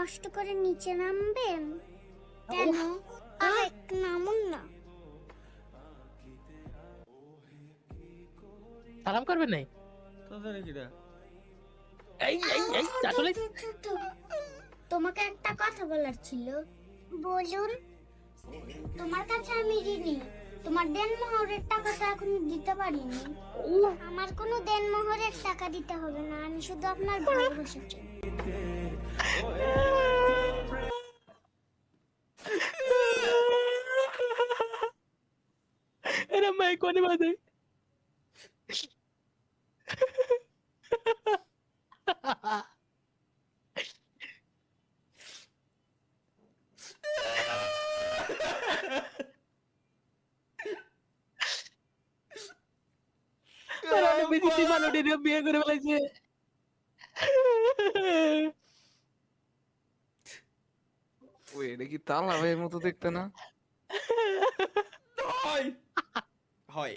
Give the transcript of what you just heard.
কষ্ট করে নিচে নামবেন? কেন? একটু নামুন না। সালাম করবেন নাই? এই আসলে তোমাকে একটা কথা বলার ছিল। বলুন। তোমার কাছে আমি ঋণী। তোমার দেনমোহরের টাকা তো এখন দিতে পারিনি। আমার কোনো দেনমোহরের টাকা দিতে হবে না, আমি শুধু আপনার ভালোবাসা চাই। এরা মাই কোনে বাজে। বেশি মানুষ বিয়ে করে ফেলাইছে। ওই এটা কি তালা ভাইয়ের মতো দেখতে না? হয়